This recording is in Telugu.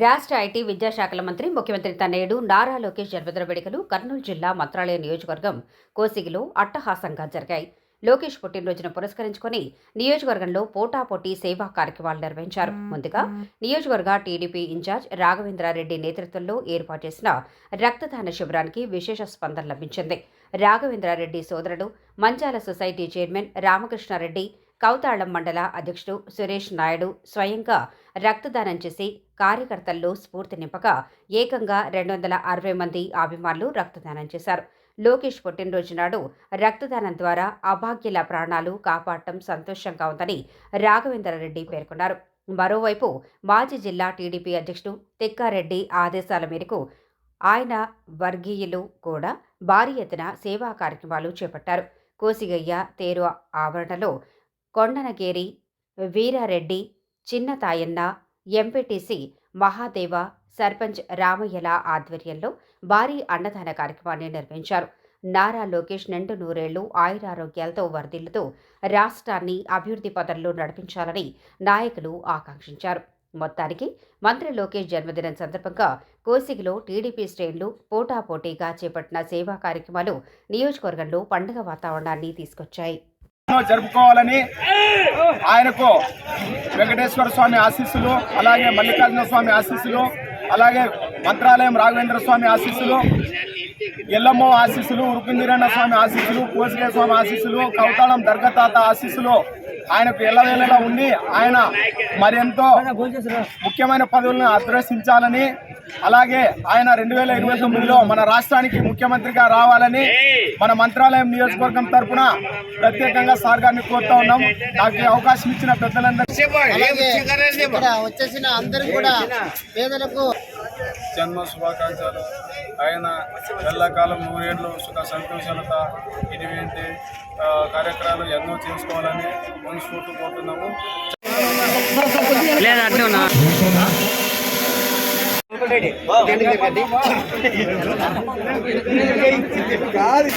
రాష్ట్ర ఐటీ విద్యాశాఖల మంత్రి ముఖ్యమంత్రి తనయుడు నారా లోకేష్ జన్మదిన వేడుకలు కర్నూలు జిల్లా మంత్రాలయ నియోజకవర్గం కోసిగిలో అట్టహాసంగా జరిగాయి. లోకేష్ పుట్టినరోజును పురస్కరించుకుని నియోజకవర్గంలో పోటాపోటీ సేవా కార్యక్రమాలు నిర్వహించారు. ముందుగా నియోజకవర్గ టీడీపీ ఇన్ఛార్జ్ రాఘవేంద్రారెడ్డి నేతృత్వంలో ఏర్పాటు చేసిన రక్తదాన శిబిరానికి విశేష స్పందన లభించింది. రాఘవేంద్రారెడ్డి సోదరుడు మంచాల సొసైటీ చైర్మన్ రామకృష్ణారెడ్డి, కౌతాళం మండల అధ్యక్షుడు సురేష్ నాయుడు స్వయంగా రక్తదానం చేసి కార్యకర్తల్లో స్ఫూర్తి నింపగా ఏకంగా 260 మంది అభిమానులు రక్తదానం చేశారు. లోకేష్ పుట్టినరోజు నాడు రక్తదానం ద్వారా అభాగ్యుల ప్రాణాలు కాపాడటం సంతోషంగా ఉందని రాఘవేంద్రారెడ్డి పేర్కొన్నారు. మరోవైపు మాజీ జిల్లా టీడీపీ అధ్యక్షుడు తిక్కారెడ్డి ఆదేశాల మేరకు ఆయన వర్గీయులు కూడా భారీ ఎత్తున సేవా కార్యక్రమాలు చేపట్టారు. కోసిగయ్య తేరు ఆవరణలో కొండనగేరి వీరారెడ్డి, చిన్న తాయన్న, ఎంపీటీసీ మహాదేవ, సర్పంచ్ రామయ్యల ఆధ్వర్యంలో భారీ అన్నదాన కార్యక్రమాన్ని నిర్వహించారు. నారా లోకేష్ నిండు నూరేళ్లు ఆయురారోగ్యాలతో వర్ధిల్లుతూ రాష్ట్రాన్ని అభివృద్ధి పథంలో నడిపించాలని నాయకులు ఆకాంక్షించారు. మొత్తానికి మంత్రి లోకేష్ జన్మదినం సందర్భంగా కోసిగిలో టీడీపీ శ్రేణులు పోటాపోటీగా చేపట్టిన సేవా కార్యక్రమాలు నియోజకవర్గంలో పండుగ వాతావరణాన్ని తీసుకొచ్చాయి. జరుపుకోవాలని ఆయనకు వెంకటేశ్వర స్వామి ఆశీస్సులు, అలాగే మల్లికార్జున స్వామి ఆశీస్సులు, అలాగే మంత్రాలయం రాఘవేంద్ర స్వామి ఆశీస్సులు, ఎల్లమ్మ ఆశీస్సులు, ఉరుకుందిరన్న స్వామి ఆశీస్సులు, కోసిగే స్వామి ఆశీస్సులు, కౌతాళం దర్గతాత ఆశీస్సులు ఆయనకు ఎల్లవేళలా ఉండి ఆయన మరెంతో ముఖ్యమైన పదవులను అదృష్టించాలని, అలాగే ఆయన 2029లో మన రాష్ట్రానికి ముఖ్యమంత్రిగా రావాలని మన మంత్రాలయం నియోజకవర్గం తరఫున ప్రత్యేకంగా సార్ గారిని కోరుతా ఉన్నాం. నాకు అవకాశం ఇచ్చిన పెద్దలందరికీ వచ్చేసిన అందరికీ కూడా పేదలకు జన్మ శుభాకాంక్షలు. ఆయన ఎల్లకాలం 100 ఏళ్ళు సుఖ సంతోషాలతో ఇటువంటి కార్యక్రమాలు ఎన్నో చేసుకోవాలని మనస్ఫూర్తి కోరుతున్నాము. కాదు